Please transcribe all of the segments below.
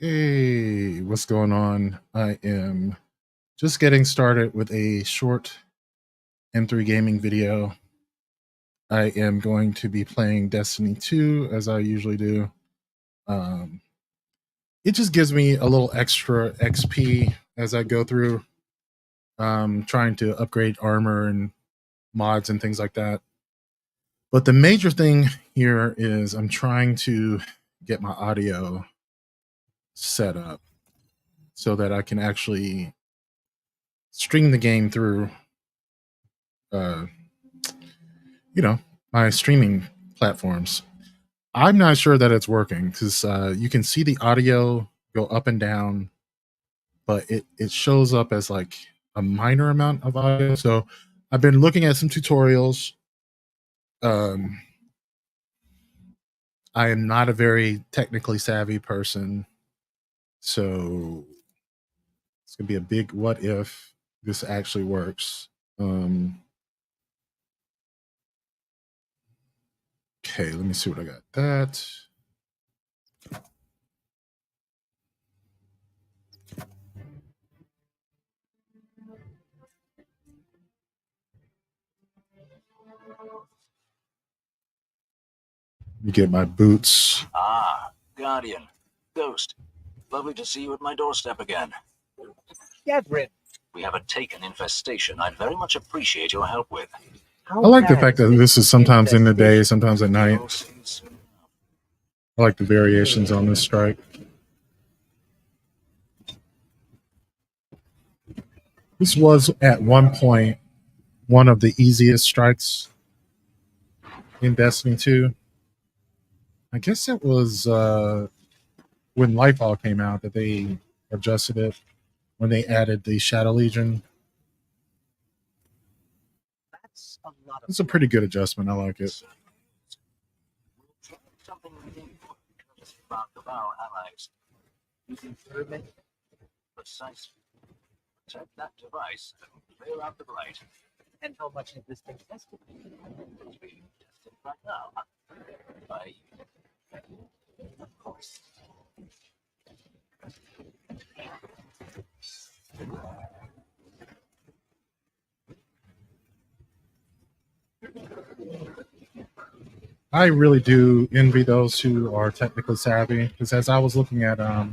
Hey, what's going on? I am just getting started with a short M3 gaming video. I am going to be playing Destiny 2 as I usually do. Um, it just gives me a little extra XP as I go through, trying to upgrade armor and mods and things like that. But the major thing here is I'm trying to get my audio set up so that I can actually stream the game through uh, my streaming platforms. I'm not sure that it's working because you can see the audio go up and down, but it shows up as like a minor amount of audio. So I've been looking at some tutorials. Um, I am not a very technically savvy person, so it's gonna be a big what if this actually works. Okay, let me see what I got. That. Let me get my boots. Ah, Guardian. Ghost. Lovely to see you at my doorstep again. Gathrin. We have a taken infestation I'd very much appreciate your help with. I like the fact that this is sometimes in the day, sometimes at night. I like the variations on this strike. This was at one point one of the easiest strikes in Destiny 2. I guess it was when Lightfall came out that they adjusted it when they added the Shadow Legion. It's a pretty good adjustment. I like it. Something about the Vow allies. Using precisely. Check that device and clear out the blight. And how much is this thing tested? It's being tested right now. By of course. I really do envy those who are technically savvy because as I was looking at a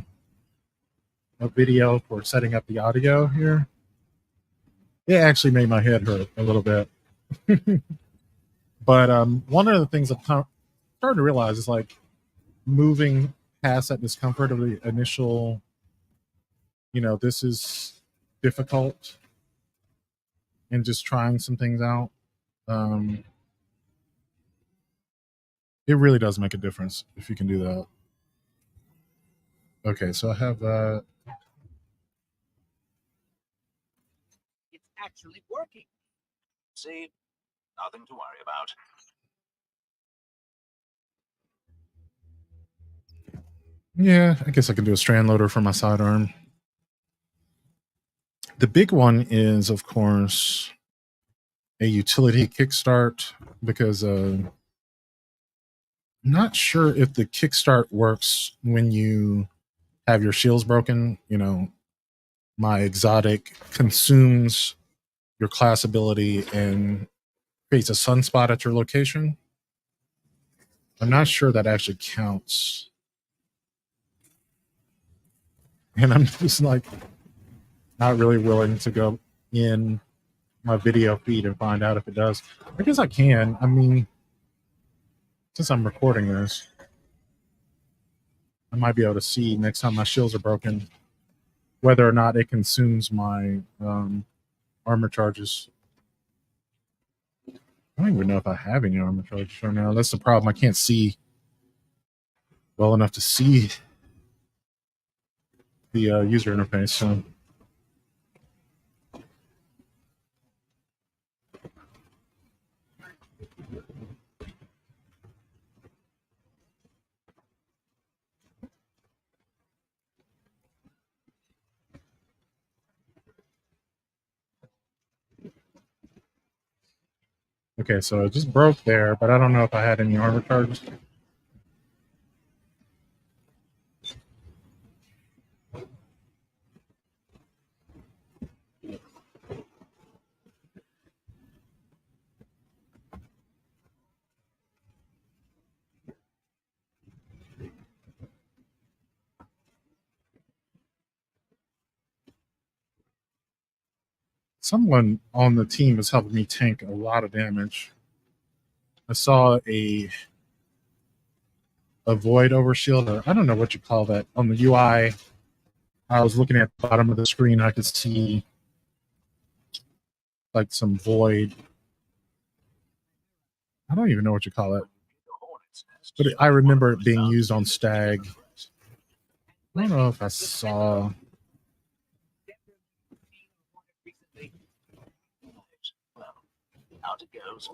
video for setting up the audio here, it actually made my head hurt a little bit. But one of the things I'm starting to realize is like moving past that discomfort of the initial, this is difficult, and just trying some things out. It really does make a difference if you can do that. Okay, so I have It's actually working. See? Nothing to worry about. yeah, I guess I can do a strand loader for my sidearm. The big one is, of course, a utility kickstart because I'm not sure if the kickstart works when you have your shields broken. My exotic consumes your class ability and creates a sunspot at your location. I'm not sure that actually counts. And I'm just like not really willing to go in my video feed and find out if it does. I guess I can. I mean, since I'm recording this, I might be able to see next time my shields are broken whether or not it consumes my armor charges. I don't even know if I have any armor charges right now. That's the problem. I can't see well enough to see the user interface. So. Okay, so it just broke there, but I don't know if I had any armor charges. Someone on the team is helping me tank a lot of damage. I saw a void overshield, or I don't know what you call that on the UI. I was looking at the bottom of the screen. I could see like some void. I don't even know what you call it, but I remember it being used on Stag. I don't know if I saw. Well, out it goes.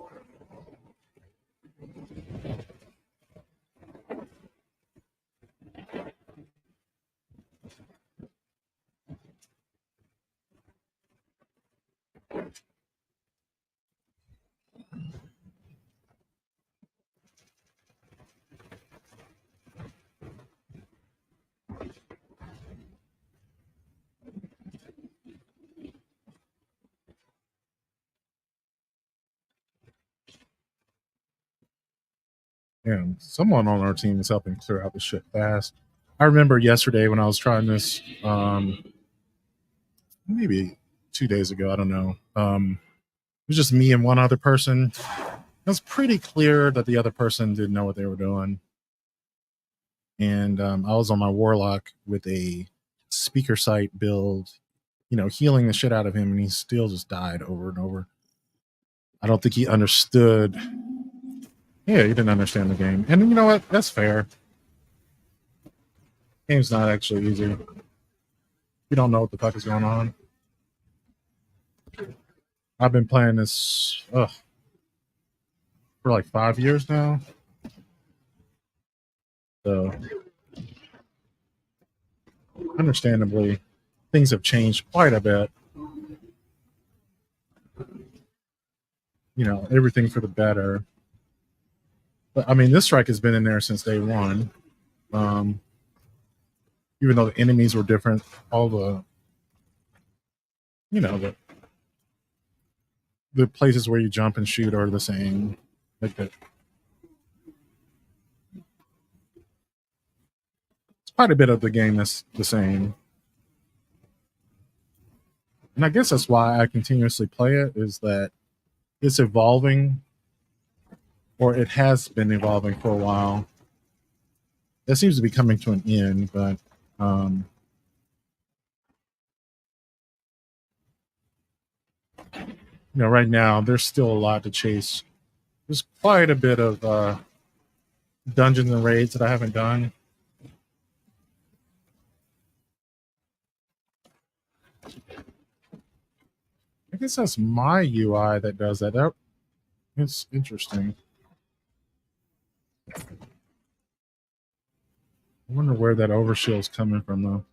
And someone on our team is helping clear out the shit fast. I remember yesterday when I was trying this, maybe 2 days ago. I don't know. It was just me and one other person. It was pretty clear that the other person didn't know what they were doing. And I was on my warlock with a speaker sight build, healing the shit out of him, and he still just died over and over. I don't think he understood. Yeah, he didn't understand the game. And you know what? That's fair. Game's not actually easy. You don't know what the fuck is going on. I've been playing this for like 5 years now. So, understandably, things have changed quite a bit. Everything for the better. But I mean, this strike has been in there since day one. Even though the enemies were different, all the places where you jump and shoot are the same. Like that. It's quite a bit of the game that's the same. And I guess that's why I continuously play it, is that it's evolving, or it has been evolving for a while. It seems to be coming to an end, but right now there's still a lot to chase. There's quite a bit of dungeons and raids that I haven't done. I guess that's my UI that does that. It's interesting. I wonder where that overshield's coming from, though.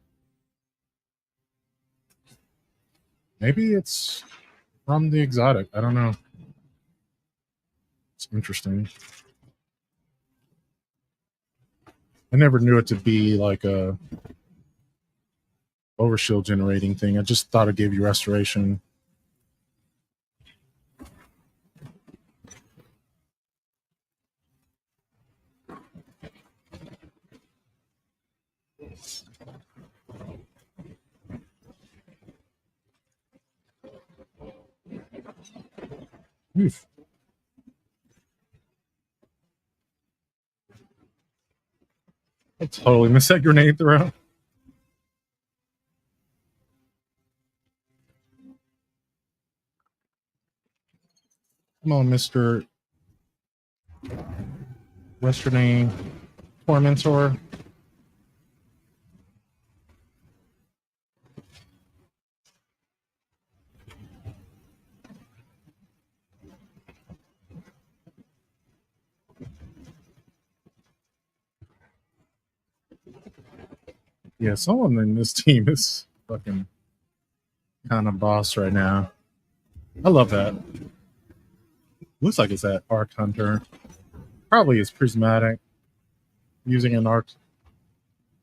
Maybe it's from the exotic. I don't know. It's interesting. I never knew it to be like a overshield generating thing. I just thought it gave you restoration. Oof. I totally missed that grenade throw. Come on, Mr. Westerning Tormentor. Yeah, someone in this team is fucking kind of boss right now. I love that. Looks like it's that Arc Hunter. Probably is prismatic, using an arc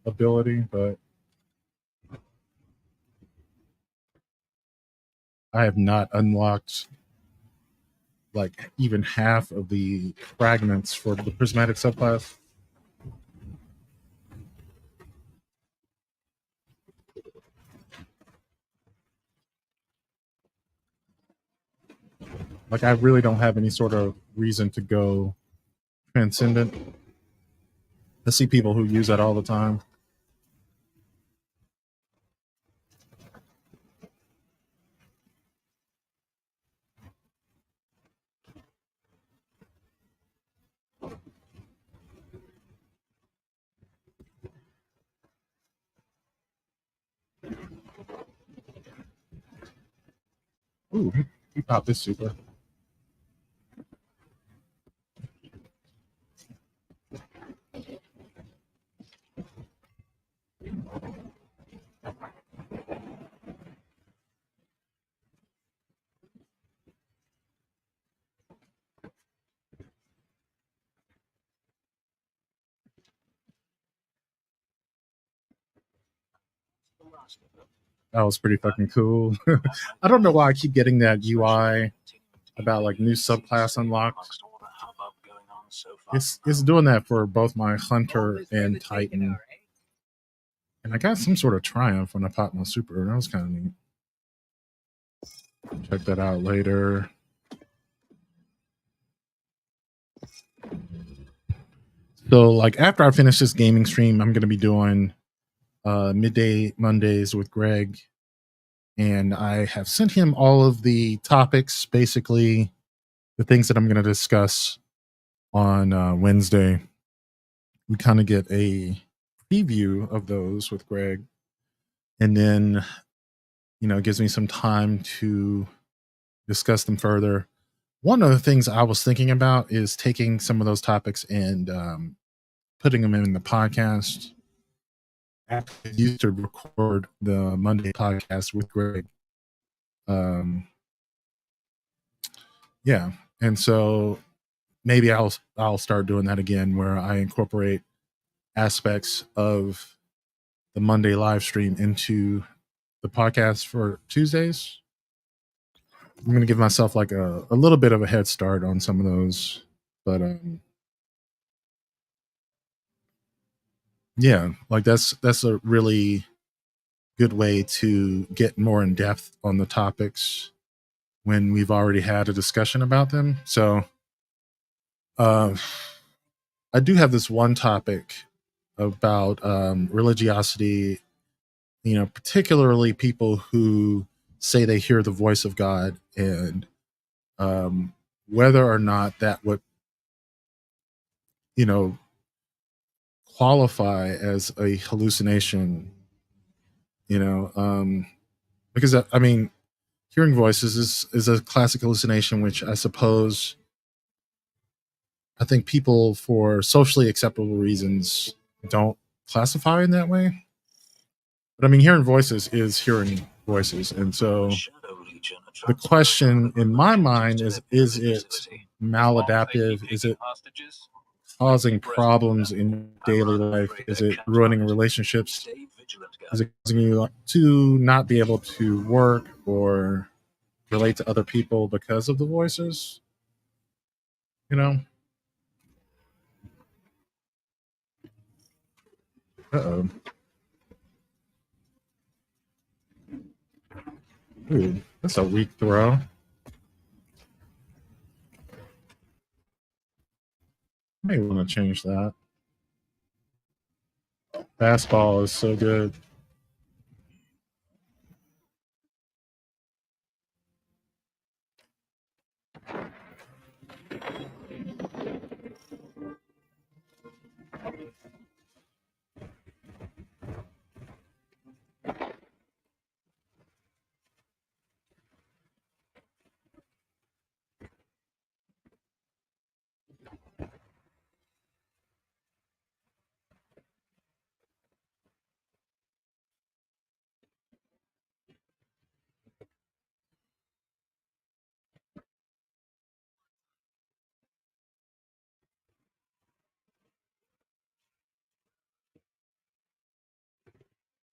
ability, but I have not unlocked like even half of the fragments for the prismatic subclass. Like, I really don't have any sort of reason to go transcendent. I see people who use that all the time. Ooh, he popped this super. That was pretty fucking cool. I don't know why I keep getting that UI about like new subclass unlocked. It's doing that for both my Hunter and Titan. And I got some sort of triumph when I popped my super. That was kind of neat. Check that out later. So, like, after I finish this gaming stream, I'm going to be doing midday Mondays with Greg. And I have sent him all of the topics, basically the things that I'm going to discuss on Wednesday. We kind of get a preview of those with Greg. And then, you know, it gives me some time to discuss them further. One of the things I was thinking about is taking some of those topics and putting them in the podcast. I used to record the Monday podcast with Greg. Yeah, and so maybe I'll start doing that again, where I incorporate aspects of the Monday live stream into the podcast for Tuesdays. I'm gonna give myself like a little bit of a head start on some of those, but yeah, like that's a really good way to get more in depth on the topics when we've already had a discussion about them. So I do have this one topic about religiosity, you know, particularly people who say they hear the voice of God, and whether or not that would, you know, qualify as a hallucination, you know, because I mean, hearing voices is a classic hallucination, which I suppose I think people for socially acceptable reasons don't classify in that way. But I mean, hearing voices is hearing voices. And so the question in my mind is it maladaptive? Is it causing problems in daily life? Is it ruining relationships? Is it causing you to not be able to work or relate to other people because of the voices? You know? Uh-oh. Ooh, that's a weak throw. May want to change that. Fastball is so good.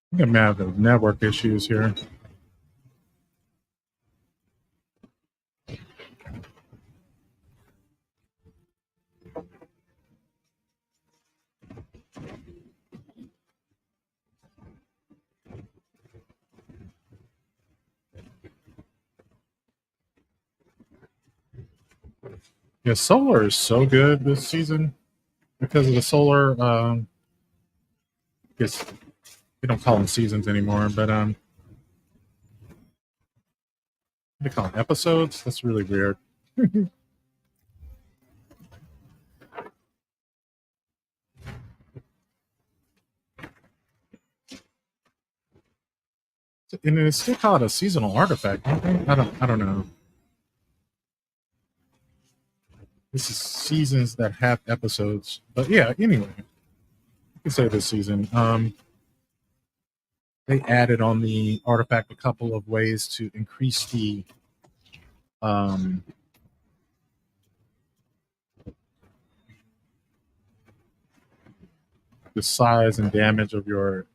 I think I'm having network issues here. Yeah, solar is so good this season because of the solar. Guess we don't call them seasons anymore, but they call them episodes. That's really weird. And it's still called a seasonal artifact. I don't know. This is seasons that have episodes, but yeah. Anyway, you can say this season. They added on the artifact a couple of ways to increase um, the size and damage of your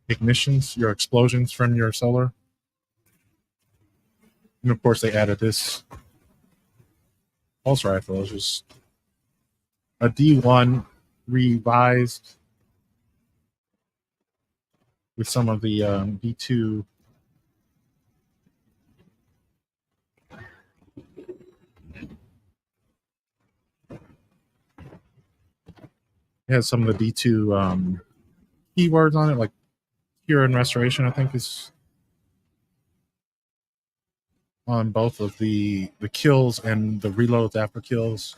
ignitions, your explosions from your solar. And of course, they added this pulse rifle. It's just a D1 revised with some of the D2. It has some of the D2 keywords on it, like cure and restoration, I think is on both of the kills and the reloads after kills.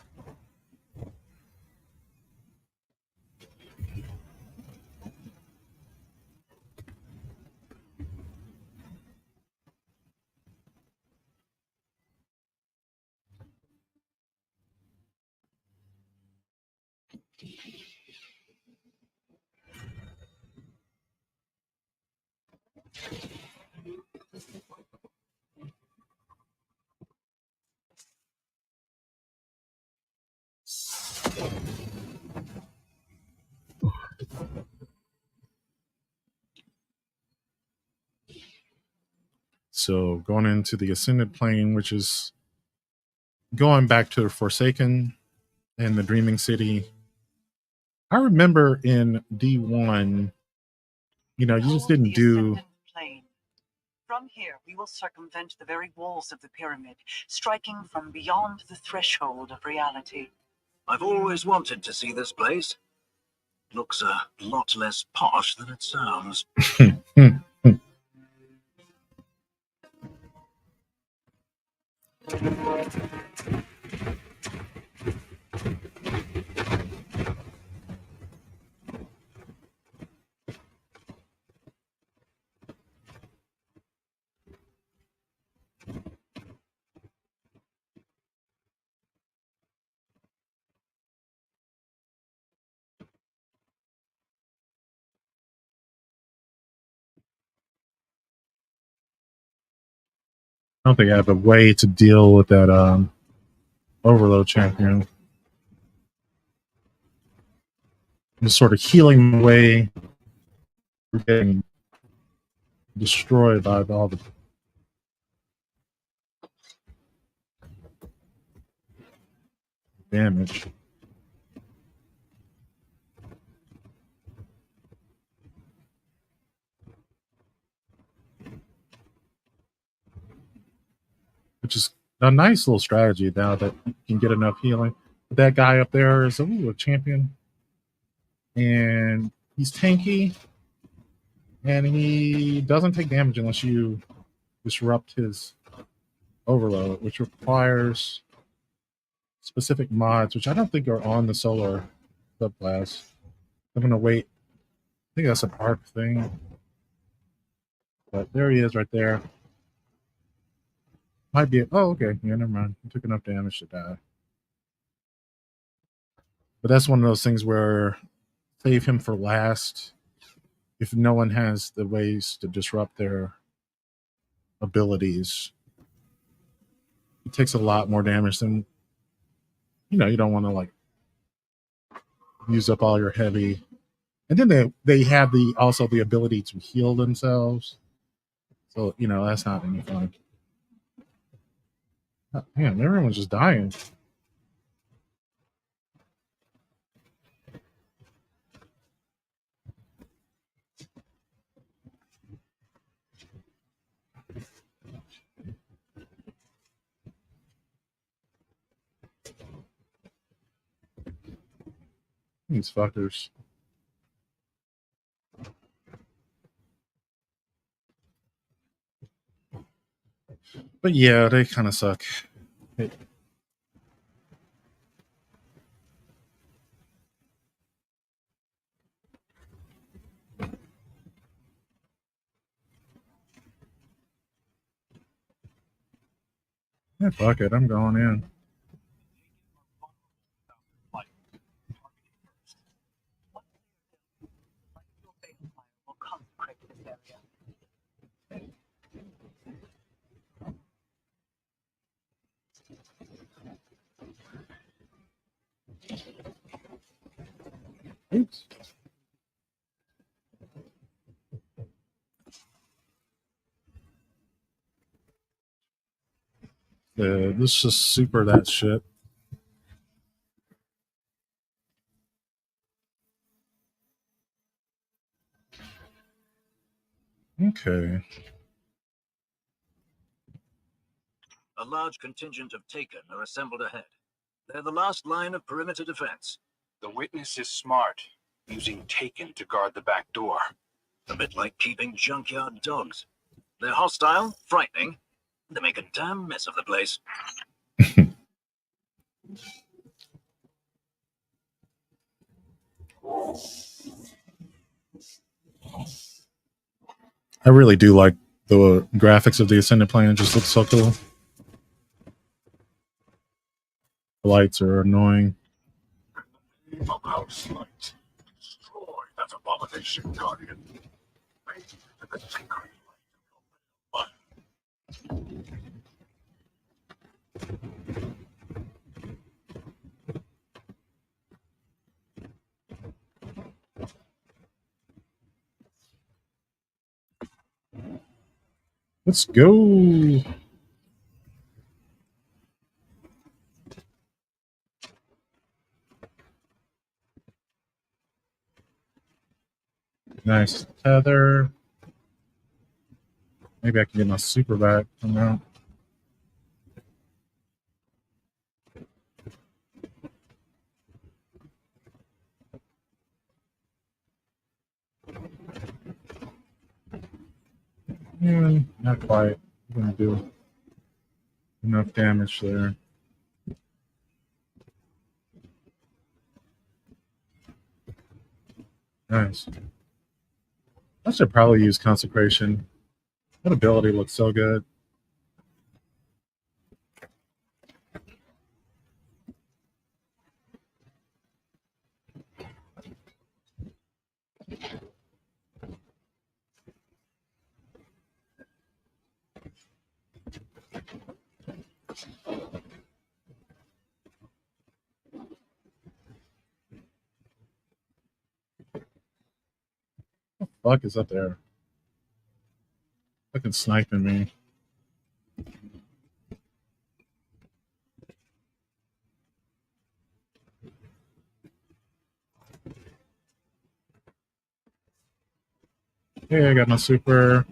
So going into the Ascended Plane, which is going back to Forsaken and the Dreaming City. I remember in D1, you just didn't do. From here, we will circumvent the very walls of the pyramid, striking from beyond the threshold of reality. I've always wanted to see this place. Looks a lot less posh than it sounds. I don't think I have a way to deal with that overload champion. I'm just sort of healing my way through getting destroyed by all the damage. Which is a nice little strategy now that you can get enough healing. But that guy up there is a champion. And he's tanky. And he doesn't take damage unless you disrupt his overload, which requires specific mods, which I don't think are on the solar subclass. I'm gonna wait. I think that's an arc thing. But there he is right there. Might be okay. Yeah, never mind. He took enough damage to die. But that's one of those things where save him for last if no one has the ways to disrupt their abilities. It takes a lot more damage than you don't want to like use up all your heavy. And then they have also the ability to heal themselves. So, that's not any fun. Man, everyone's just dying. These fuckers. But yeah, they kind of suck. Yeah, fuck it. I'm going in. Will consecrate this area. Oops. Let's just super that shit. Okay. A large contingent of Taken are assembled ahead. They're the last line of perimeter defense. The witness is smart, using Taken to guard the back door. A bit like keeping junkyard dogs. They're hostile, frightening. They make a damn mess of the place. I really do like the graphics of the Ascended Plane. It just looks so cool. The lights are annoying. Of house lights. Destroy that abomination, Guardian. Make the secret light of your will. Let's go. Nice tether. Maybe I can get my super back from that. Yeah, not quite. I'm gonna do enough damage there. Nice. I should probably use consecration. That ability looks so good. Fuck is up there? Fucking sniping me. Hey, I got my super.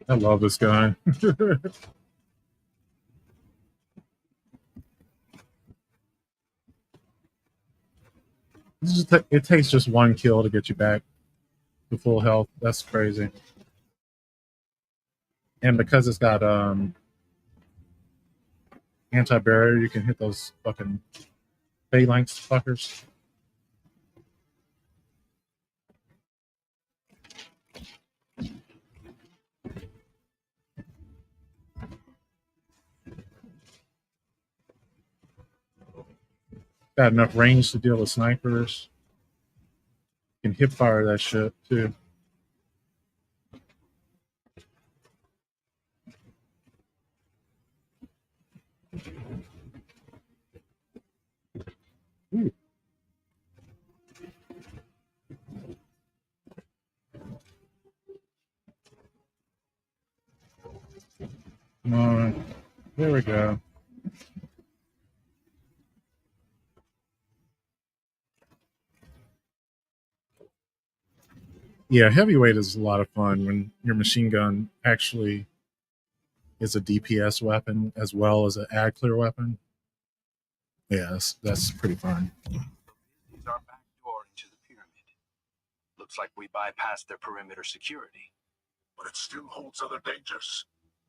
I love this guy. It takes just one kill to get you back to full health. That's crazy. And because it's got anti-barrier, you can hit those fucking phalanx fuckers. Got enough range to deal with snipers. Can hip fire that shit too. Ooh. Come on. There we go. Yeah, heavyweight is a lot of fun when your machine gun actually is a DPS weapon as well as an ad clear weapon. Yeah, that's pretty fun. Is our back door into the pyramid. Looks like we bypassed their perimeter security. But it still holds other dangers.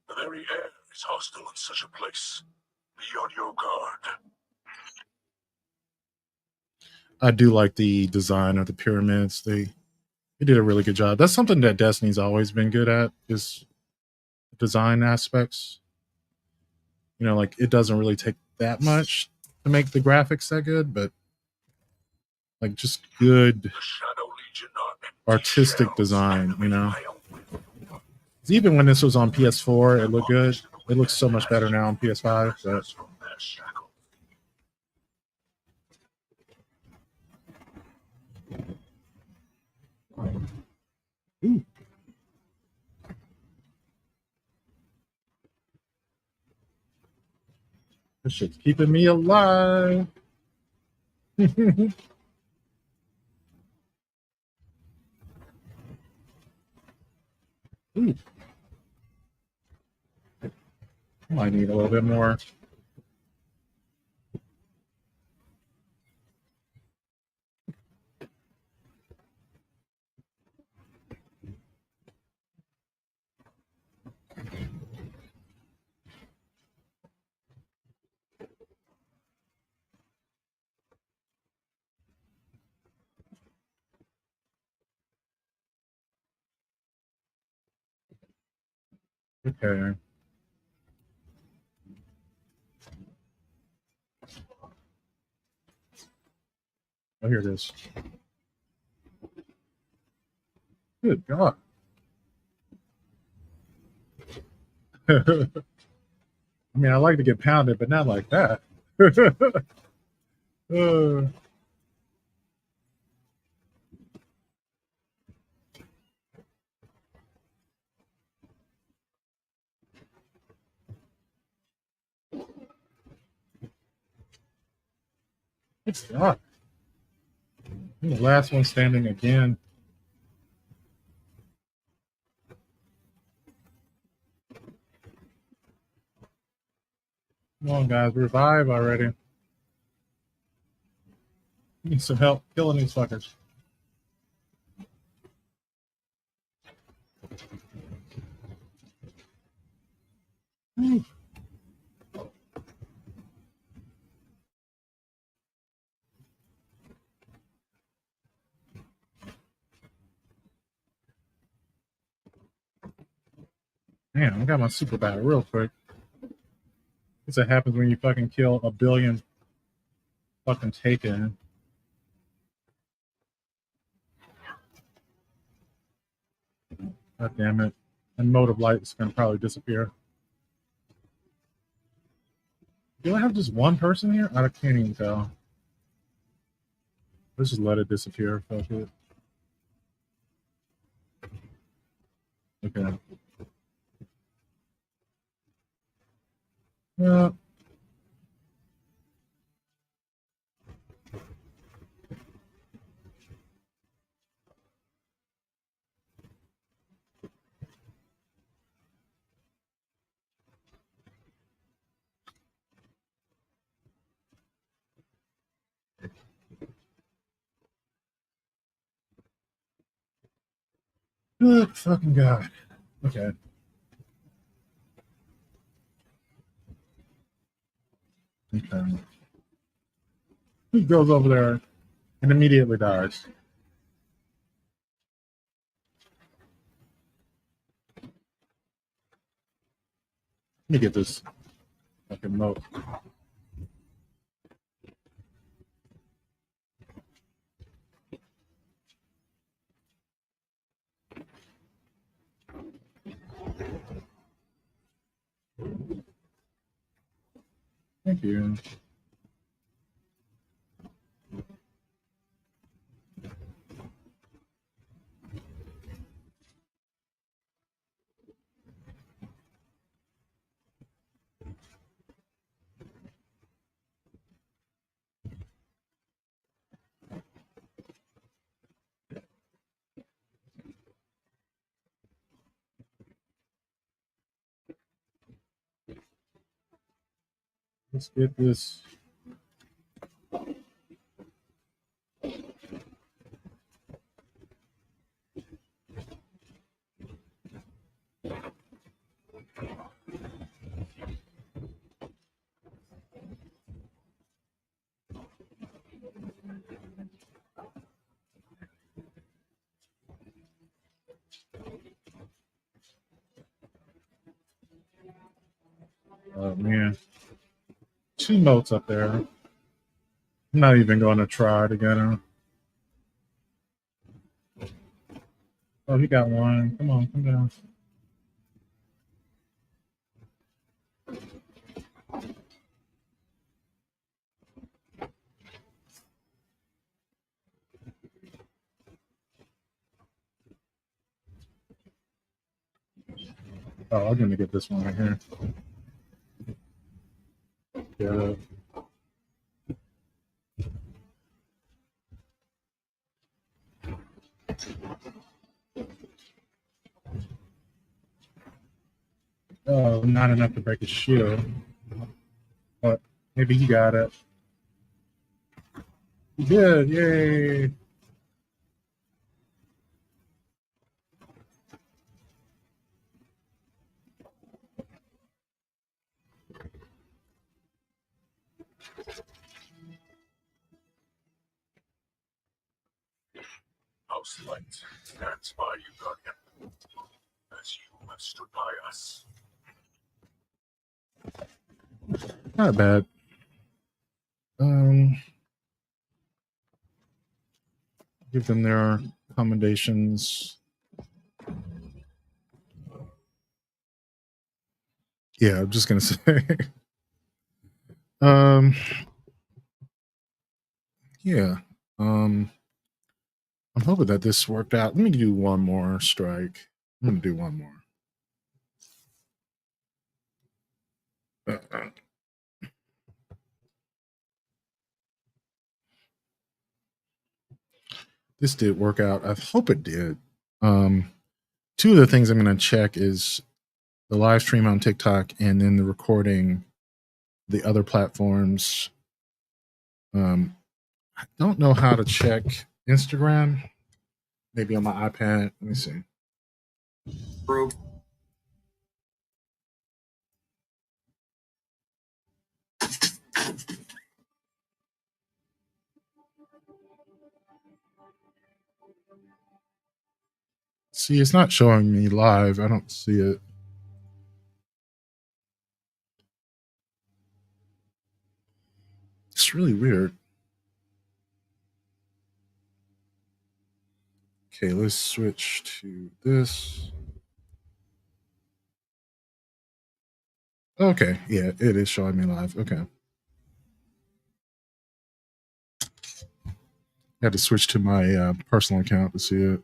The very air is hostile in such a place. Be on your guard. I do like the design of the pyramids. They did a really good job. That's something that Destiny's always been good at, is design aspects. You know, like it doesn't really take that much to make the graphics that good, but like just good The Shadow Legion are artistic shells design, you know. enemy file. Even when this was on PS4, it looked good. It looks so much better now on PS5. But From their shackles. ooh. This shit's keeping me alive. Ooh. Might need a little bit more. Okay. Oh, here it is. Good God. I mean, I like to get pounded, but not like that. uh, it's God. I'm the last one standing again. Come on, guys, revive already. Need some help killing these fuckers. Ooh. Man, I got my super bat real quick. This what happens when you fucking kill a billion fucking taken. God damn it. And mode of light is gonna probably disappear. Do I have just one person here? I can't even tell. Let's just let it disappear. Fuck it. Okay. Yeah. Good fucking God. Okay. Okay. He goes over there and immediately dies. Let me get this fucking moat. Thank you. Let's get this. Oh man, 2 notes up there. I'm not even going to try to get him. Oh, he got one. Come on, come down. Oh, I'm gonna get this one right here. Get it. Oh, not enough to break his shield. But maybe he got it. He did. Yay. House light stands by you, Guardian, as you have stood by us. Not bad. Give them their accommodations. Yeah, I'm just gonna say. Yeah. I'm hoping that this worked out. Let me do one more strike. I'm gonna do one more. This did work out. I hope it did. Two of the things I'm gonna check is the live stream on TikTok and then the recording, the other platforms. I don't know how to check Instagram. Maybe on my iPad. Let me see. Bro. See, it's not showing me live. I don't see it. It's really weird. Okay, let's switch to this. Okay, yeah, it is showing me live. Okay. I had to switch to my personal account to see it.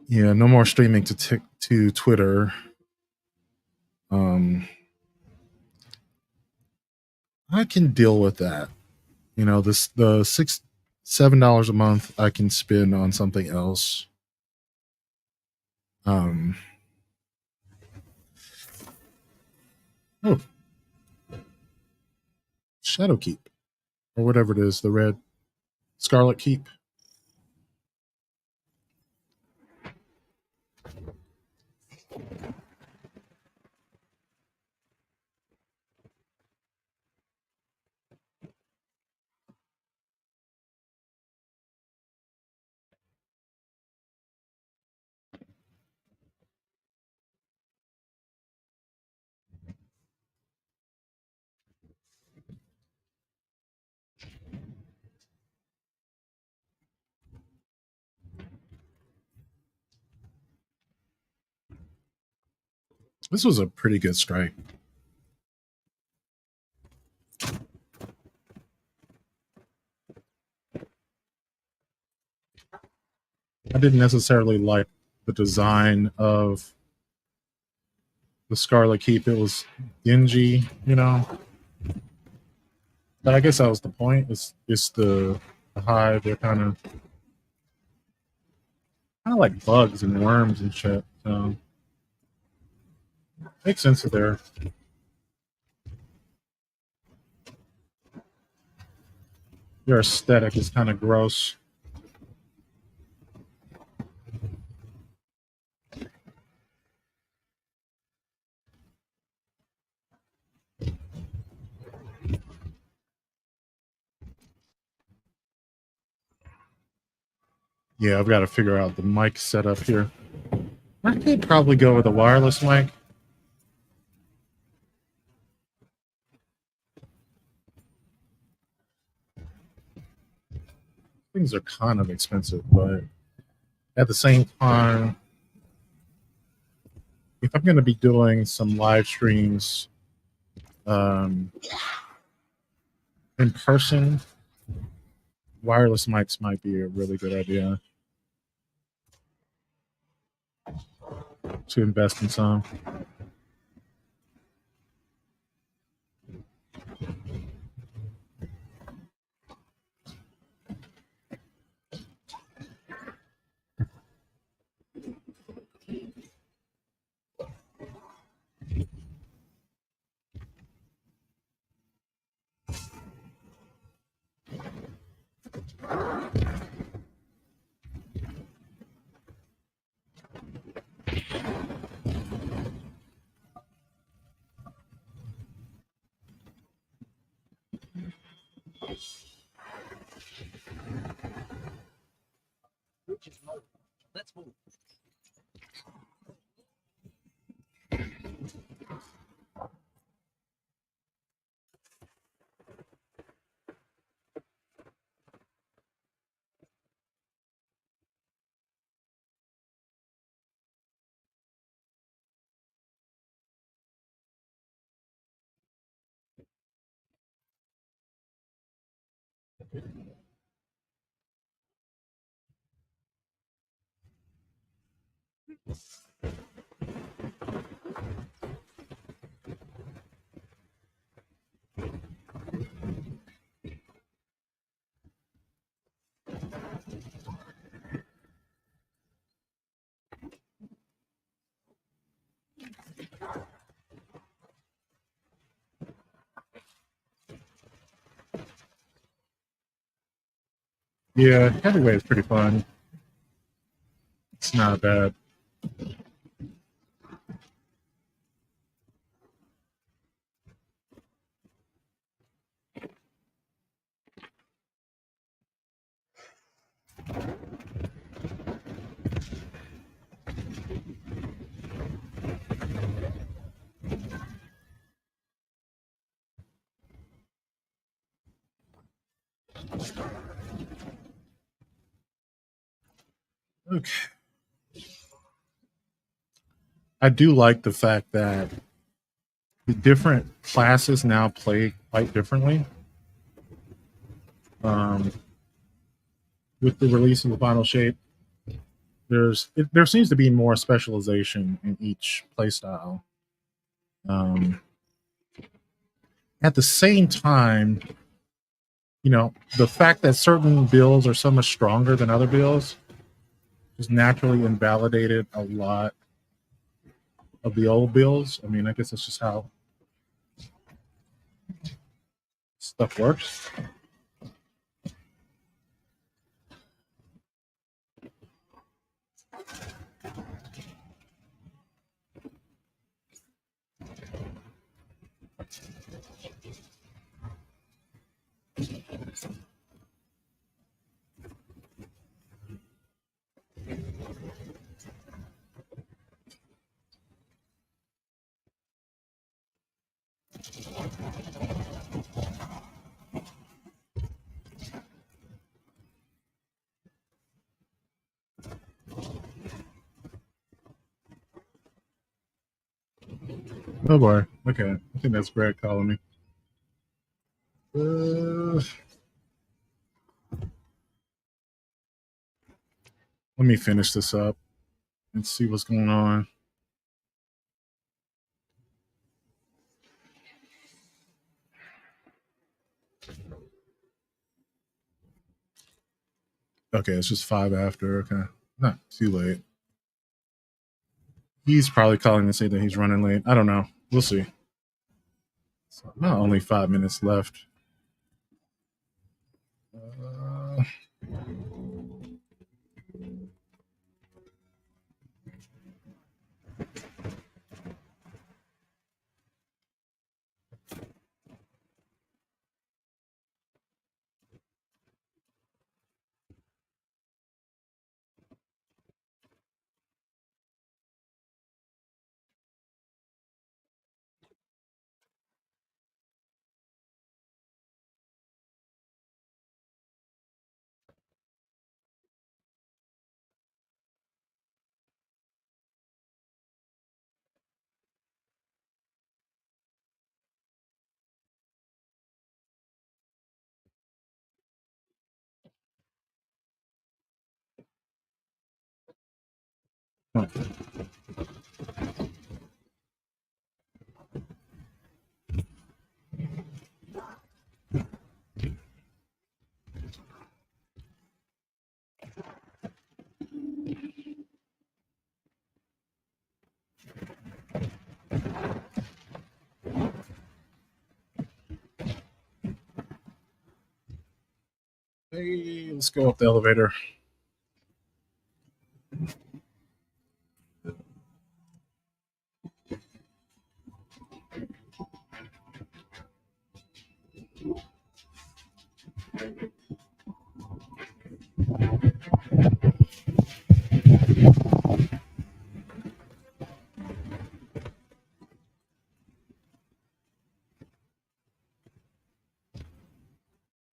Yeah, no more streaming to Twitter. I can deal with that. You know, the $7 a month I can spend on something else. Oh, Shadow Keep or whatever it is, the red Scarlet Keep. This was a pretty good strike. I didn't necessarily like the design of the Scarlet Keep. It was dingy, you know. But I guess that was the point. It's the hive. They're kind of like bugs and worms and shit. So makes sense that their aesthetic is kind of gross. Yeah, I've got to figure out the mic setup here. I could probably go with a wireless mic. Things are kind of expensive, but at the same time, if I'm going to be doing some live streams in person, wireless mics might be a really good idea to invest in some. Let's move. Yeah, heavyweight is pretty fun. It's not bad. Okay. I do like the fact that the different classes now play quite differently. With the release of the final shape, there seems to be more specialization in each playstyle. At the same time, you know, the fact that certain builds are so much stronger than other builds just naturally invalidated a lot of the old builds. I mean, I guess that's just how stuff works. Oh boy. Okay. I think that's Brad calling me. Let me finish this up and see what's going on. Okay, it's just 5 after. Okay. Not too late. He's probably calling to say that he's running late. I don't know. We'll see. So not only 5 minutes left. Hey, let's go up the elevator.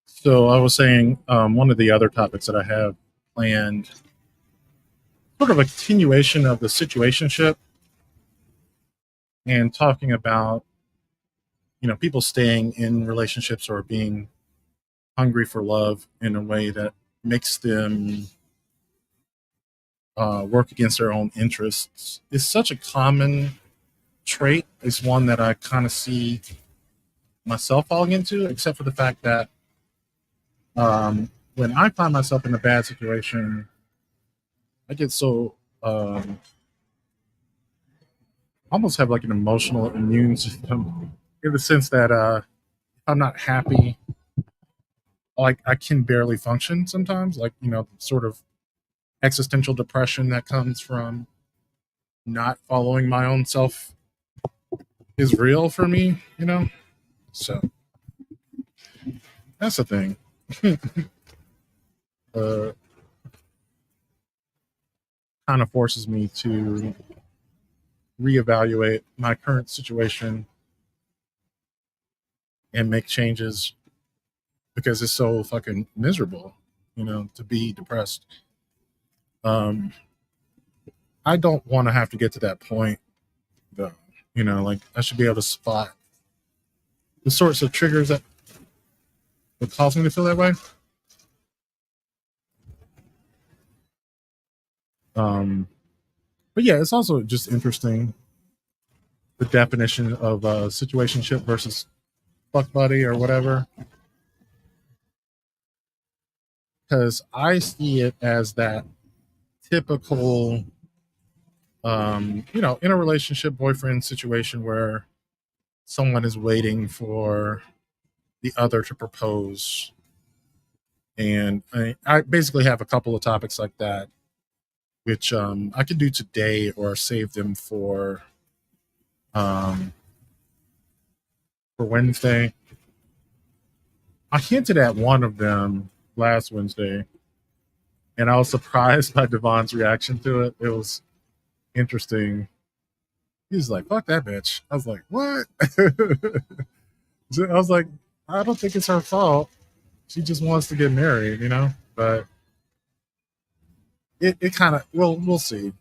So I was saying one of the other topics that I have planned, sort of a continuation of the situationship, and talking about people staying in relationships or being hungry for love in a way that makes them work against their own interests is such a common trait. It's one that I kind of see myself falling into, except for the fact that when I find myself in a bad situation, I get so almost have like an emotional immune system in the sense that if I'm not happy, like I can barely function sometimes, like sort of existential depression that comes from not following my own self is real for me. So that's the thing. uh, Kind of forces me to reevaluate my current situation and make changes because it's so fucking miserable, to be depressed. Um, I don't want to have to get to that point, though. Like I should be able to spot the sorts of triggers that would cause me to feel that way. But yeah, it's also just interesting the definition of situationship versus fuck buddy or whatever, because I see it as that typical, in a relationship boyfriend situation where someone is waiting for the other to propose. And I basically have a couple of topics like that, which I could do today or save them um, for Wednesday. I hinted at one of them last Wednesday, and I was surprised by Devon's reaction to it. It was interesting. He was like, "Fuck that bitch." I was like, "What?" I was like, "I don't think it's her fault. She just wants to get married. But it kind of we'll see.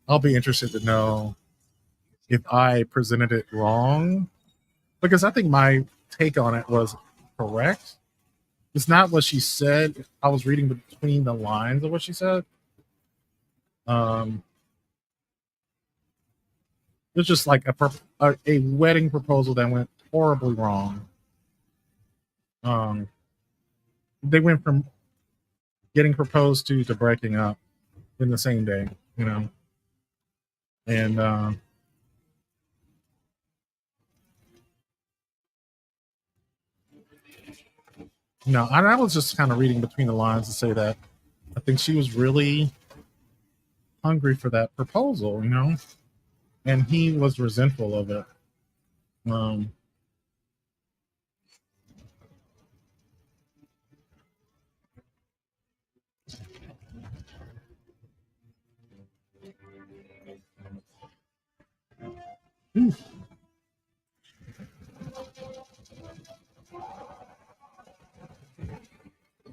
I'll be interested to know if I presented it wrong, because I think my take on it was correct. It's not what she said. I was reading between the lines of what she said. It's just like a wedding proposal that went horribly wrong. They went from getting proposed to breaking up in the same day, you know, and no, I was just kind of reading between the lines to say that I think she was really hungry for that proposal, you know, and he was resentful of it.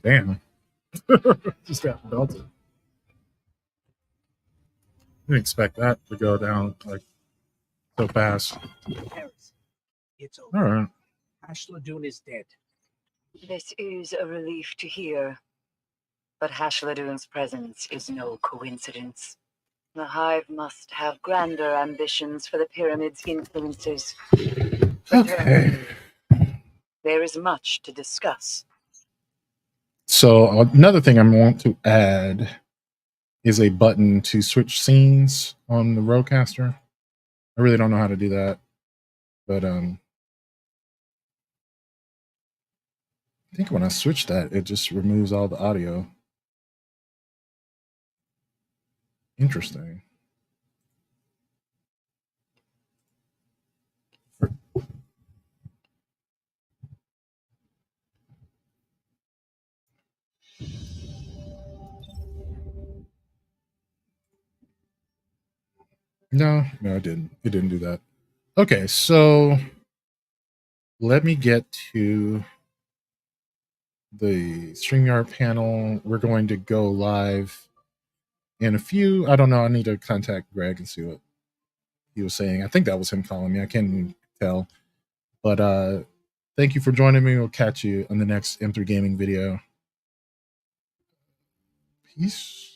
Damn, just got belted. Didn't expect that to go down like so fast. Harris, it's over. All right. Ashladoon is dead. This is a relief to hear. But Hashladoon's presence is no coincidence. The Hive must have grander ambitions for the Pyramid's influences. Okay. There is much to discuss. So another thing I want to add is a button to switch scenes on the Rodecaster. I really don't know how to do that, but I think when I switch that, it just removes all the audio. Interesting. No, it didn't. It didn't do that. Okay, so let me get to the StreamYard panel. We're going to go live in a few. I don't know. I need to contact Greg and see what he was saying. I think that was him calling me. I can't even tell. But thank you for joining me. We'll catch you on the next M3 Gaming video. Peace.